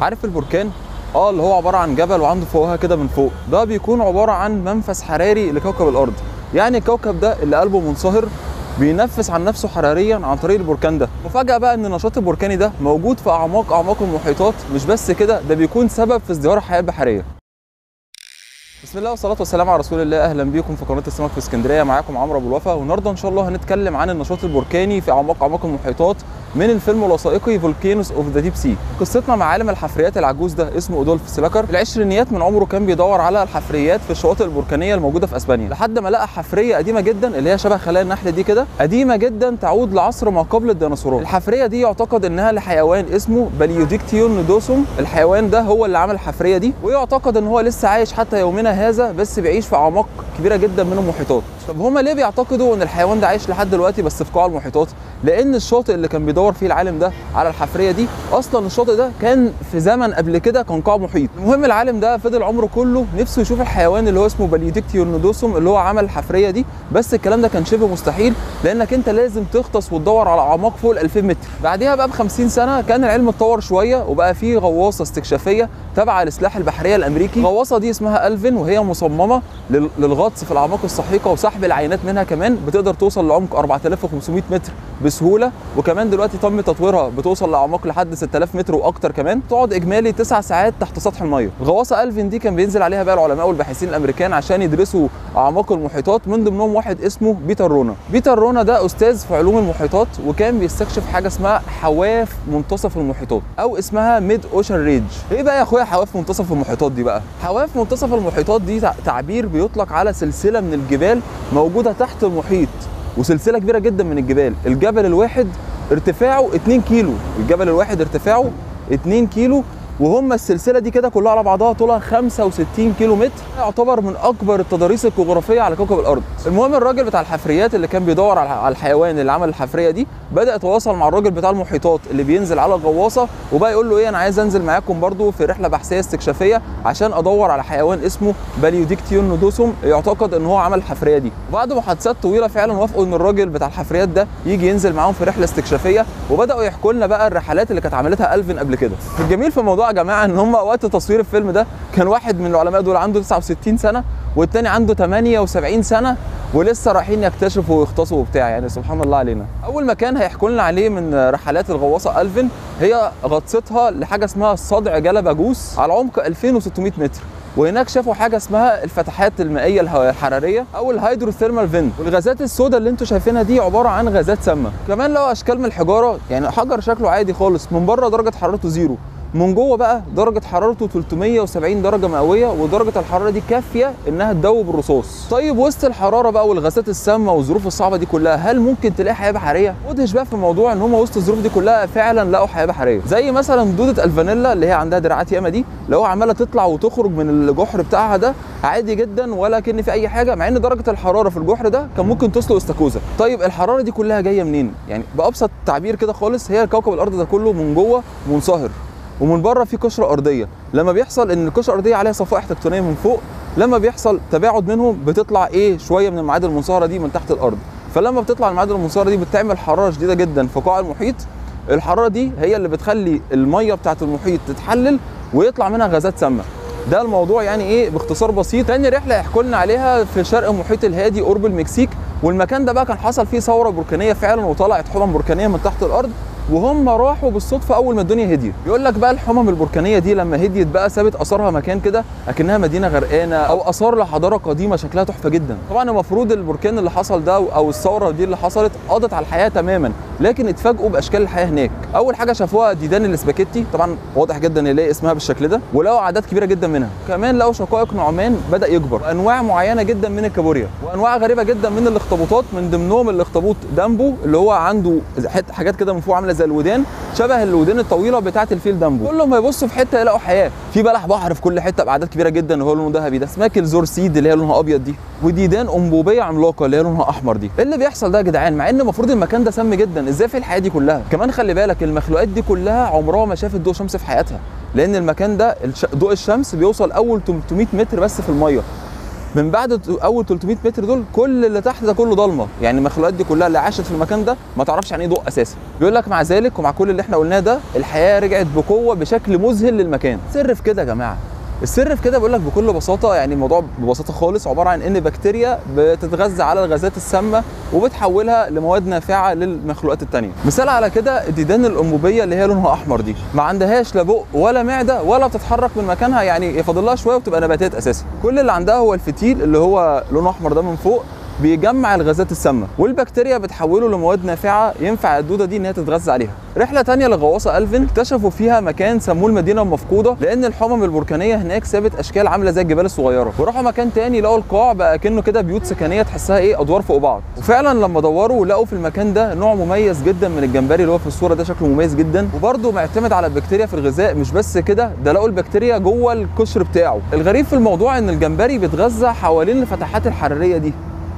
عارف البركان؟ اللي هو عباره عن جبل وعنده فوهه كده من فوق، ده بيكون عباره عن منفذ حراري لكوكب الارض. يعني الكوكب ده اللي قلبه منصهر بينفس عن نفسه حراريا عن طريق البركان ده. مفاجأة بقى ان النشاط البركاني ده موجود في اعماق المحيطات. مش بس كده، ده بيكون سبب في ازدهار الحياه البحريه. بسم الله والصلاه والسلام على رسول الله. اهلا بيكم في قناه السمك في اسكندريه، معاكم عمرو ابو الوفا. والنهارده ان شاء الله هنتكلم عن النشاط البركاني في اعماق المحيطات من الفيلم الوثائقي فولكانوز اوف ذا ديب سي. قصتنا مع عالم الحفريات العجوز ده اسمه أودولف سلاكر. في العشرينيات من عمره كان بيدور على الحفريات في الشواطئ البركانيه الموجوده في اسبانيا، لحد ما لقى حفريه قديمه جدا اللي هي شبه خلايا النحل دي كده، قديمه جدا تعود لعصر ما قبل الديناصورات. الحفريه دي يعتقد انها لحيوان اسمه باليوديكتيون نودوسوم. الحيوان ده هو اللي عمل الحفريه دي، ويعتقد ان هو لسه عايش حتى يومنا هذا، بس بيعيش في اعماق كبيره جدا من المحيطات. طب هما ليه بيعتقدوا ان الحيوان ده عايش لحد دلوقتي بس في قاع المحيطات؟ لان الشاطئ اللي كان بيدور فيه العالم ده على الحفريه دي، اصلا الشاطئ ده كان في زمن قبل كده كان قاع محيط. المهم العالم ده فضل عمره كله نفسه يشوف الحيوان اللي هو اسمه باليوديكتيون نودوسوم اللي هو عمل الحفريه دي، بس الكلام ده كان شبه مستحيل، لانك انت لازم تغطس وتدور على اعماق فوق ال 2000 متر. بعديها بقى ب 50 سنه كان العلم اتطور شويه، وبقى فيه غواصه استكشافيه تابعه لسلاح البحريه الامريكي. الغواصه دي اسمها ألفين، وهي مصممه للغطس في الاعماق السحيقه وسحب العينات منها. كمان بتقدر توصل لعمق 4500 متر بسهوله، وكمان دلوقتي تم تطويرها بتوصل لاعماق لحد 6000 متر واكتر. كمان تقعد اجمالي 9 ساعات تحت سطح الميه. الغواصه ألفين دي كان بينزل عليها بقى العلماء والباحثين الامريكان عشان يدرسوا اعماق المحيطات، من ضمنهم واحد اسمه بيتر رونا. بيتر رونا ده استاذ في علوم المحيطات، وكان بيستكشف حاجه اسمها حواف منتصف المحيطات، او اسمها ميد اوشن ريدج. ايه بقى يا اخويا حواف منتصف المحيطات دي بقى؟ حواف منتصف المحيطات دي تعبير بيطلق على سلسله من الجبال موجوده تحت المحيط، وسلسله كبيره جدا من الجبال. الجبل الواحد ارتفاعه 2 كيلو، الجبل الواحد ارتفاعه 2 كيلو، وهم السلسله دي كده كلها على بعضها طولها 65 كيلو متر. يعتبر من اكبر التضاريس الجغرافيه على كوكب الارض. المهم الراجل بتاع الحفريات اللي كان بيدور على الحيوان اللي عمل الحفريه دي بدا يتواصل مع الراجل بتاع المحيطات اللي بينزل على الغواصه، وبقى يقول له ايه، انا عايز انزل معاكم برضو في رحله بحثيه استكشافيه عشان ادور على حيوان اسمه باليوديكتيون نودوسوم يعتقد ان هو عمل الحفريه دي. وبعد محادثات طويله فعلا وافقوا ان الراجل بتاع الحفريات ده يجي ينزل معاهم في رحله استكشافيه، وبداوا يحكوا لنا بقى الرحلات اللي كانت عملتها ألفين قبل كده. الجميل في الموضوع يا جماعه ان هم وقت تصوير الفيلم ده كان واحد من العلماء دول عنده 69 سنه، والتاني عنده 78 سنه، ولسه رايحين يكتشفوا ويغطسوا وبتاع. يعني سبحان الله علينا. اول مكان هيحكوا لنا عليه من رحلات الغواصه ألفين هي غطستها لحاجه اسمها الصدع جلباجوس على عمق 2600 متر، وهناك شافوا حاجه اسمها الفتحات المائيه الحراريه او الهيدروثيرمال فين. والغازات السوداء اللي انتم شايفينها دي عباره عن غازات سامه. كمان لقوا اشكال من الحجاره، يعني حجر شكله عادي خالص، من بره درجه حرارته زيرو، من جوه بقى درجه حرارته 370 درجه مئويه، ودرجه الحراره دي كافيه انها تدوب الرصاص. طيب وسط الحراره بقى والغازات السامه والظروف الصعبه دي كلها، هل ممكن تلاقي حياه بحريه؟ مدهش بقى في الموضوع ان هم وسط الظروف دي كلها فعلا لقوا حياه بحريه، زي مثلا دوده الفانيلا اللي هي عندها دراعات ياما دي، لو عماله تطلع وتخرج من الجحر بتاعها ده عادي جدا ولا كأن في اي حاجه، مع ان درجه الحراره في الجحر ده كان ممكن تسلق استاكوزا. طيب الحراره دي كلها جايه منين؟ يعني بابسط تعبير كده خالص، هي كوكب الارض ده كله من جوه منصهر، ومن بره في قشره ارضيه. لما بيحصل ان القشره الارضيه عليها صفائح تكتونيه من فوق، لما بيحصل تباعد منهم بتطلع شويه من المعادن المنصهره دي من تحت الارض. فلما بتطلع المعادن المنصهره دي بتعمل حراره شديده جدا في قاع المحيط. الحراره دي هي اللي بتخلي الميه بتاعه المحيط تتحلل ويطلع منها غازات سامه. ده الموضوع يعني باختصار بسيط. تاني رحله يحكوا لنا عليها في شرق المحيط الهادي قرب المكسيك، والمكان ده بقى كان حصل فيه ثوره بركانيه فعلا، وطلعت حمم بركانيه من تحت الارض، وهم راحوا بالصدفه اول ما الدنيا هديت. بيقول لك بقى الحمم البركانيه دي لما هديت بقى سابت اثارها مكان كده اكنها مدينه غرقانه او اثار لحضاره قديمه شكلها تحفه جدا. طبعا المفروض البركان اللي حصل ده او الثوره دي اللي حصلت قضت على الحياه تماما، لكن اتفاجئوا باشكال الحياه هناك. اول حاجه شافوها ديدان الاسباجيتي، طبعا واضح جدا ان يلاقي اسمها بالشكل ده، ولقوا اعداد كبيره جدا منها. كمان لقوا شقائق نعمان بدا يكبر، وانواع معينه جدا من الكابوريا، وانواع غريبه جدا من الاخطبوطات، من ضمنهم الاخطبوط دامبو اللي هو عنده حاجات كده من فوق عامله زي الودان، شبه الودان الطويله بتاعه الفيل دامبو. كل ما يبصوا في حته يلاقوا حياه. في بلح بحر في كل حته باعداد كبيره جدا اللي هو لونه ذهبي ده، اسمها كيلزور سيد اللي هي لونها ابيض دي، وديدان انبوبيه عملاقه اللي هي لونها احمر دي. ايه اللي بيحصل ده يا جدعان؟ مع ان المفروض المكان ده سام جدا، ازاي في الحياه دي كلها؟ كمان خلي بالك المخلوقات دي كلها عمرها ما شافت ضوء شمس في حياتها، لان المكان ده ضوء الشمس بيوصل اول 300 متر بس في الميه. من بعد اول 300 متر دول كل اللي تحت ده كله ضلمه، يعني المخلوقات دي كلها اللي عاشت في المكان ده ما تعرفش يعني ايه ضوء اساسا. بيقول لك مع ذلك ومع كل اللي احنا قلناه ده الحياه رجعت بقوه بشكل مذهل للمكان. السر في كده يا جماعه، السر في كده بقول لك بكل بساطه، يعني الموضوع ببساطه خالص عباره عن ان بكتيريا بتتغذى على الغازات السامه وبتحولها لمواد نافعه للمخلوقات الثانيه. مثال على كده الديدان الانبوبيه اللي هي لونها احمر دي، ما عندهاش لا بق ولا معده ولا بتتحرك من مكانها، يعني يفضل لها شويه وتبقى نباتات اساسا. كل اللي عندها هو الفتيل اللي هو لونه احمر ده من فوق بيجمع الغازات السامه، والبكتيريا بتحوله لمواد نافعه ينفع الدوده دي ان هي تتغذى عليها. رحله ثانيه لغواصه الفين اكتشفوا فيها مكان سموه المدينه المفقوده، لان الحمم البركانيه هناك سابت اشكال عامله زي الجبال الصغيره، وراحوا مكان ثاني لقوا القاع بقى كأنه كده بيوت سكنيه تحسها ايه ادوار فوق بعض. وفعلا لما دوروا لقوا في المكان ده نوع مميز جدا من الجمبري اللي هو في الصوره ده، شكله مميز جدا وبرده معتمد على البكتيريا في الغذاء. مش بس كده، ده لقوا البكتيريا جوه القشر بتاعه. الغريب في الموضوع ان الجمبري بيتغذى حوالين الفتحات الحراريه دي،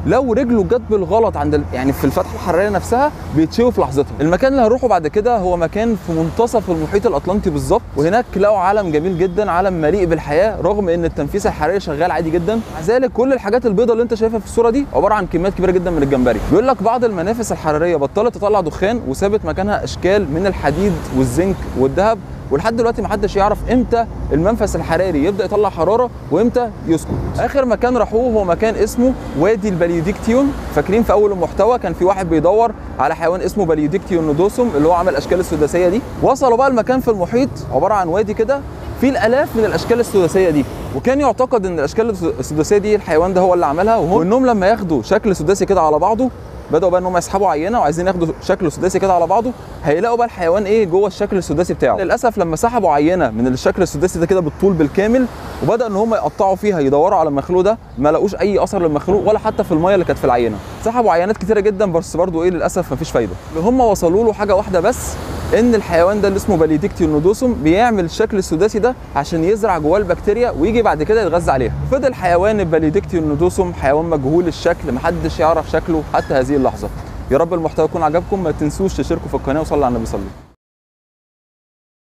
لو رجله جت بالغلط عند يعني في الفتحه الحراريه نفسها بيتشوي في لحظتها. المكان اللي هنروحه بعد كده هو مكان في منتصف المحيط الاطلنطي بالظبط، وهناك لقوا عالم جميل جدا، عالم مليء بالحياه رغم ان التنفيذ الحراري شغال عادي جدا. مع ذلك كل الحاجات البيضاء اللي انت شايفها في الصوره دي عباره عن كميات كبيره جدا من الجمبري. بيقول لك بعض المنافس الحراريه بطلت تطلع دخان وسابت مكانها اشكال من الحديد والزنك والذهب، ولحد دلوقتي محدش يعرف امتى المنفس الحراري يبدا يطلع حراره وامتى يسكت. اخر مكان راحوه هو مكان اسمه وادي الباليوديكتيون. فاكرين في اول المحتوى كان في واحد بيدور على حيوان اسمه باليوديكتيون نودوسوم اللي هو عمل الاشكال السداسيه دي؟ وصلوا بقى المكان في المحيط عباره عن وادي كده فيه الالاف من الاشكال السداسيه دي، وكان يعتقد ان الاشكال السداسيه دي الحيوان ده هو اللي عملها، وانهم لما ياخدوا شكل سداسي كده على بعضه بدأوا بقى ان هم يسحبوا عينه وعايزين ياخدوا شكل سداسي كده على بعضه، هيلاقوا بقى الحيوان ايه جوه الشكل السداسي بتاعه. للاسف لما سحبوا عينه من الشكل السداسي ده كده بالطول بالكامل وبدأ ان هم يقطعوا فيها يدوروا على المخلوق ده، ما لقوش اي اثر للمخلوق ولا حتى في الميه اللي كانت في العينه. سحبوا عينات كتيره جدا بس برضه ايه للاسف مفيش فايده. اللي هم وصلوا له حاجه واحده بس، ان الحيوان ده اللي اسمه باليوديكتيون نودوسوم بيعمل الشكل السداسي ده عشان يزرع جواه البكتيريا ويجي بعد كده يتغذى عليها. فضل حيوان الباليوديكتيون نودوسوم حيوان مجهول الشكل، محدش يعرف شكله حتى هذه اللحظه. يا رب المحتوى يكون عجبكم، ما تنسوش تشتركوا في القناه وصلوا على النبي صلى الله عليه وسلم.